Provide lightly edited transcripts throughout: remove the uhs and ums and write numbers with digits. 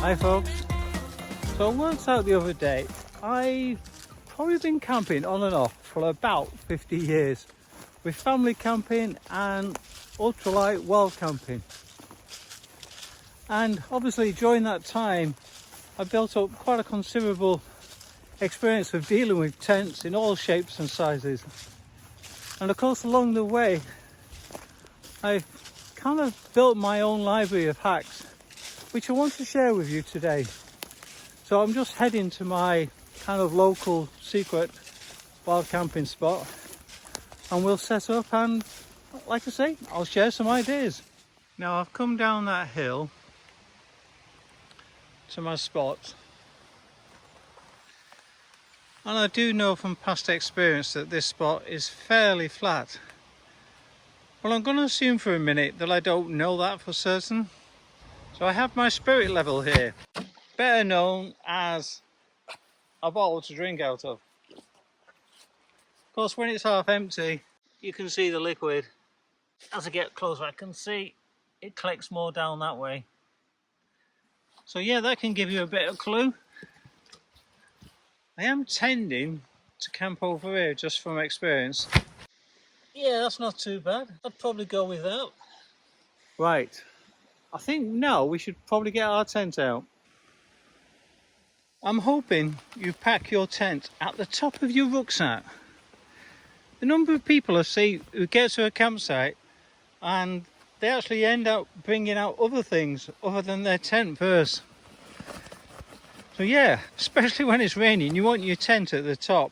Hi folks. So I worked out the other day, I've probably been camping on and off for about 50 years with family camping and ultralight wild camping. And obviously during that time I built up quite a considerable experience of dealing with tents in all shapes and sizes. And of course along the way I've kind of built my own library of hacks which I want to share with you today. So I'm just heading to my kind of local secret wild camping spot and we'll set up and, like I say, I'll share some ideas. Now I've come down that hill to my spot and I do know from past experience that this spot is fairly flat. Well, I'm going to assume for a minute that I don't know that for certain. So I have my spirit level here, better known as a bottle to drink out of. Of course, when it's half empty, you can see the liquid. As I get closer, I can see it collects more down that way. So yeah, that can give you a bit of clue. I am tending to camp over here just from experience. Yeah, that's not too bad. I'd probably go with that. Right, I think now we should probably get our tent out. I'm hoping you pack your tent at the top of your rucksack. The number of people I see who get to a campsite and they actually end up bringing out other things other than their tent first. So yeah, especially when it's raining, you want your tent at the top.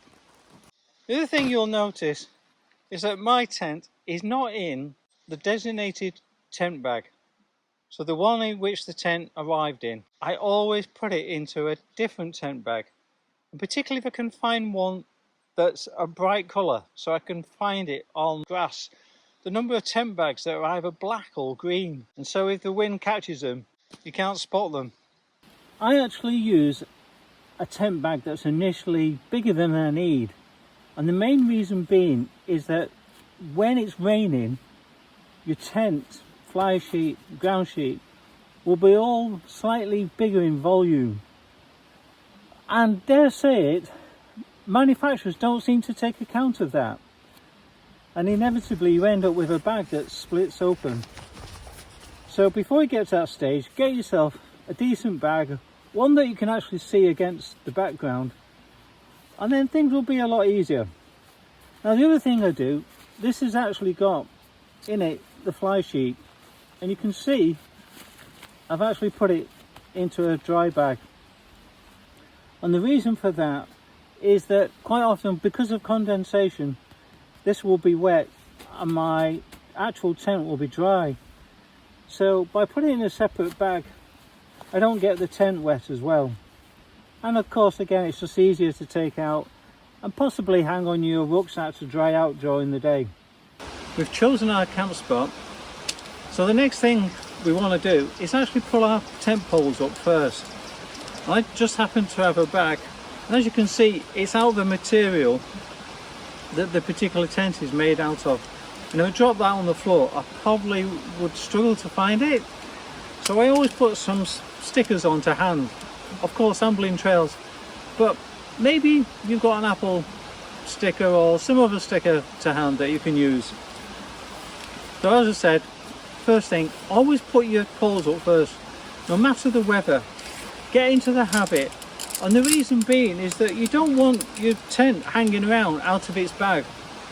The other thing you'll notice is that my tent is not in the designated tent bag. So the one in which the tent arrived in, I always put it into a different tent bag. And particularly if I can find one that's a bright colour, so I can find it on grass. The number of tent bags that are either black or green, and so if the wind catches them, you can't spot them. I actually use a tent bag that's initially bigger than I need. And the main reason being is that when it's raining, your tent, fly sheet, ground sheet will be all slightly bigger in volume. And dare say it, manufacturers don't seem to take account of that. And inevitably you end up with a bag that splits open. So before you get to that stage, get yourself a decent bag, one that you can actually see against the background, and then things will be a lot easier. Now the other thing I do, this has actually got in it the fly sheet, and you can see I've actually put it into a dry bag. And the reason for that is that quite often, because of condensation, this will be wet and my actual tent will be dry. So by putting it in a separate bag, I don't get the tent wet as well. And of course, again, it's just easier to take out and possibly hang on your rucksack to dry out during the day. We've chosen our camp spot. So the next thing we want to do is actually pull our tent poles up first. I just happen to have a bag, and as you can see, it's out of the material that the particular tent is made out of. And if I drop that on the floor, I probably would struggle to find it. So I always put some stickers on to hand. Of course, Ambling Trails, but maybe you've got an Apple sticker or some other sticker to hand that you can use. So as I said, first thing, always put your poles up first, no matter the weather. Get into the habit, and the reason being is that you don't want your tent hanging around out of its bag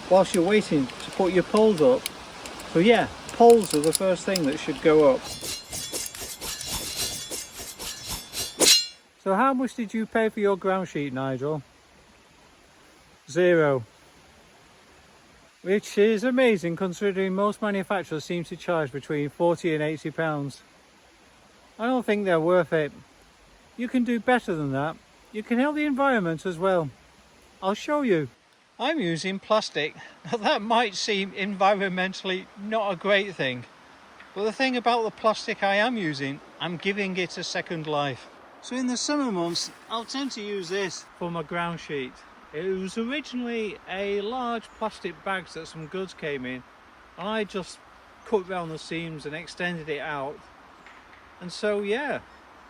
whilst you're waiting to put your poles up. So yeah, poles are the first thing that should go up. So how much did you pay for your ground sheet, Nigel? $0. Which is amazing considering most manufacturers seem to charge between £40 and £80. I don't think they're worth it. You can do better than that. You can help the environment as well. I'll show you. I'm using plastic. Now that might seem environmentally not a great thing, but the thing about the plastic I am using, I'm giving it a second life. So in the summer months, I'll tend to use this for my ground sheet. It was originally a large plastic bag that some goods came in, and I just cut round the seams and extended it out. And so yeah,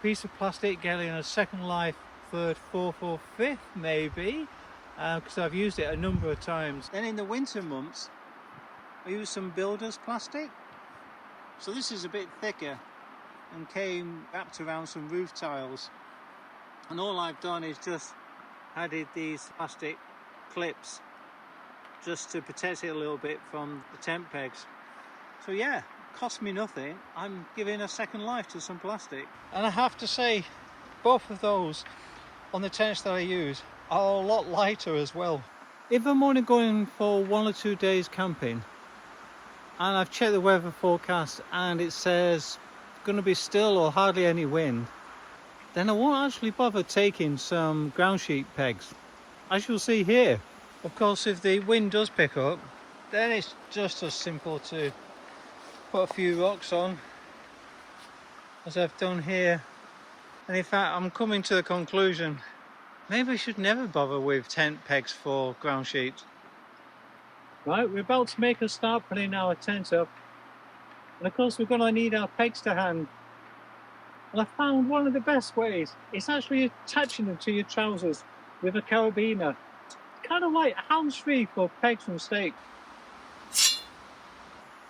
piece of plastic getting a second life, third, fourth or fifth maybe, because I've used it a number of times. Then in the winter months I use some builder's plastic, so this is a bit thicker and came wrapped around some roof tiles, and all I've done is just added these plastic clips just to protect it a little bit from the tent pegs. So yeah, cost me nothing. I'm giving a second life to some plastic, and I have to say both of those on the tents that I use are a lot lighter as well. If I'm only going for 1 or 2 days camping and I've checked the weather forecast and it says it's going to be still or hardly any wind, then I won't actually bother taking some ground sheet pegs, as you'll see here. Of course, if the wind does pick up, then it's just as simple to put a few rocks on, as I've done here. And in fact, I'm coming to the conclusion, maybe I should never bother with tent pegs for ground sheets. Right, we're about to make a start putting our tent up, and of course we're going to need our pegs to hand. And I found one of the best ways. It's actually attaching them to your trousers with a carabiner. Kind of like hands-free for pegs and stakes.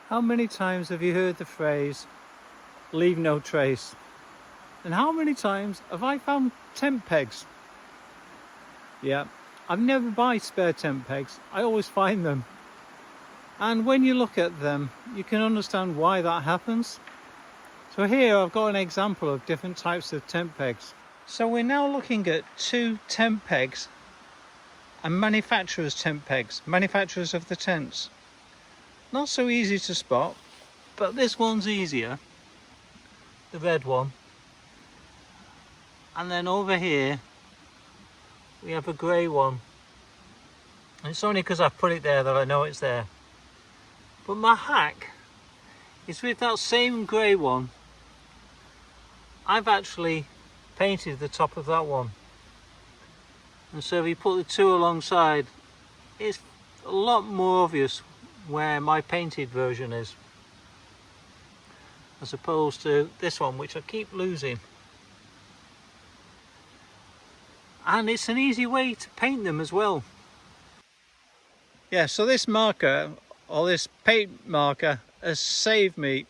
How many times have you heard the phrase, leave no trace? And how many times have I found tent pegs? Yeah, I've never buy spare tent pegs. I always find them. And when you look at them, you can understand why that happens. So here I've got an example of different types of tent pegs. So we're now looking at 2 tent pegs and manufacturers' tent pegs, manufacturers of the tents. Not so easy to spot, but this one's easier, the red one. And then over here we have a grey one. And it's only because I've put it there that I know it's there. But my hack is with that same grey one, I've actually painted the top of that one. And so if you put the two alongside, it's a lot more obvious where my painted version is, as opposed to this one, which I keep losing. And it's an easy way to paint them as well. Yeah, so this marker, or this paint marker, has saved me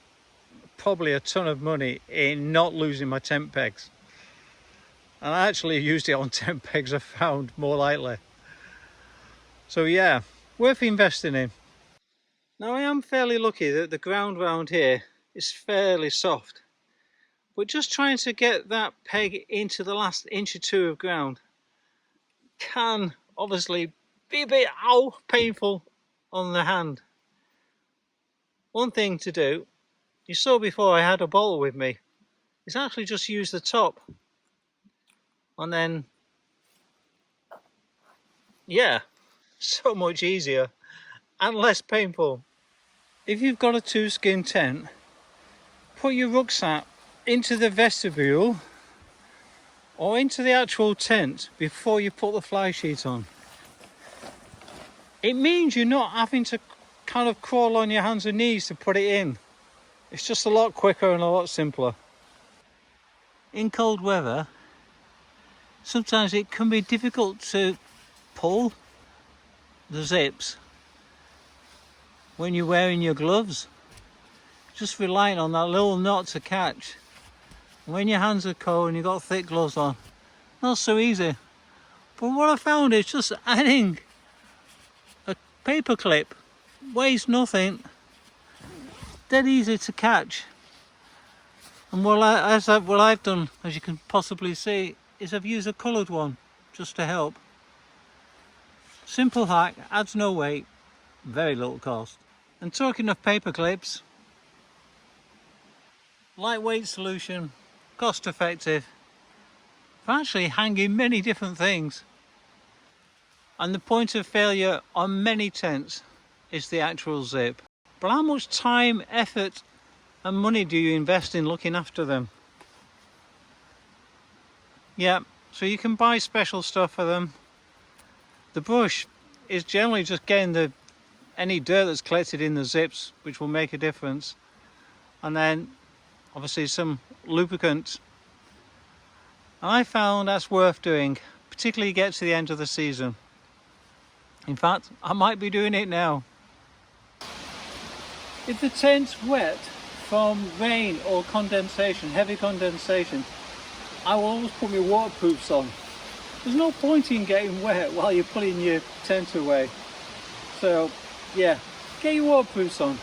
probably a ton of money in not losing my tent pegs. And I actually used it on tent pegs I found more lightly. So yeah, worth investing in. Now I am fairly lucky that the ground round here is fairly soft. But just trying to get that peg into the last inch or two of ground can obviously be a bit painful on the hand. One thing to do, you saw before I had a bottle with me, is actually just use the top. And then, yeah, so much easier and less painful. If you've got a 2-skin tent, put your rucksack into the vestibule or into the actual tent before you put the fly sheet on. It means you're not having to kind of crawl on your hands and knees to put it in. It's just a lot quicker and a lot simpler. In cold weather, sometimes it can be difficult to pull the zips when you're wearing your gloves, just relying on that little knot to catch. When your hands are cold and you've got thick gloves on, not so easy. But what I found is just adding a paper clip, weighs nothing, dead easy to catch. And what I've done, as you can possibly see, is I've used a coloured one just to help. Simple hack, adds no weight, very little cost. And talking of paper clips, lightweight solution, cost effective, for actually hanging many different things. And the point of failure on many tents is the actual zip. But how much time, effort and money do you invest in looking after them? Yeah, so you can buy special stuff for them. The brush is generally just getting any dirt that's collected in the zips, which will make a difference. And then obviously some lubricant And I found that's worth doing, particularly get to the end of the season. In fact, I might be doing it now. If the tent's wet from rain or condensation, heavy condensation, I will always put my waterproofs on. There's no point in getting wet while you're putting your tent away. So yeah, get your waterproofs on,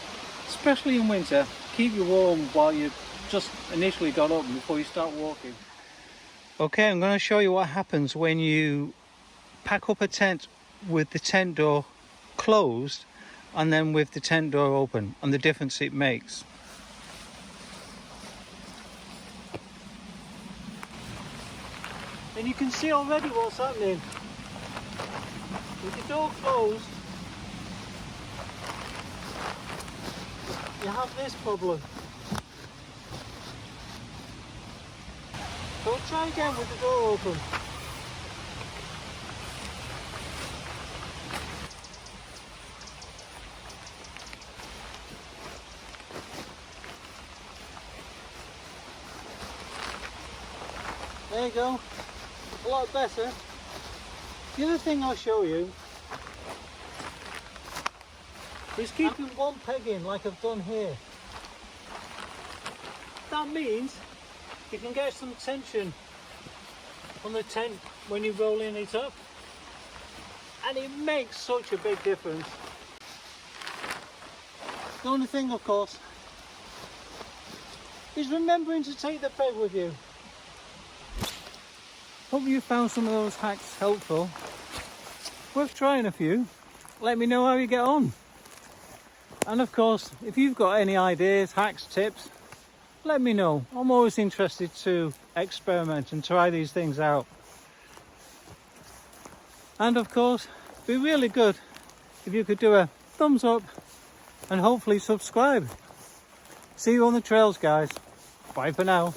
especially in winter. Keep you warm while you just initially got up before you start walking. Okay, I'm going to show you what happens when you pack up a tent with the tent door closed and then with the tent door open, and the difference it makes. And you can see already what's happening. With the door closed, you have this problem. So try again with the door open. There you go, a lot better. The other thing I'll show you is keeping one peg in like I've done here. That means you can get some tension on the tent when you're rolling it up, and it makes such a big difference. The only thing, of course, is remembering to take the peg with you. Hope you found some of those hacks helpful. Worth trying a few. Let me know how you get on. And of course, if you've got any ideas, hacks, tips, let me know. I'm always interested to experiment and try these things out. And of course, it'd be really good if you could do a thumbs up and hopefully subscribe. See you on the trails, guys. Bye for now.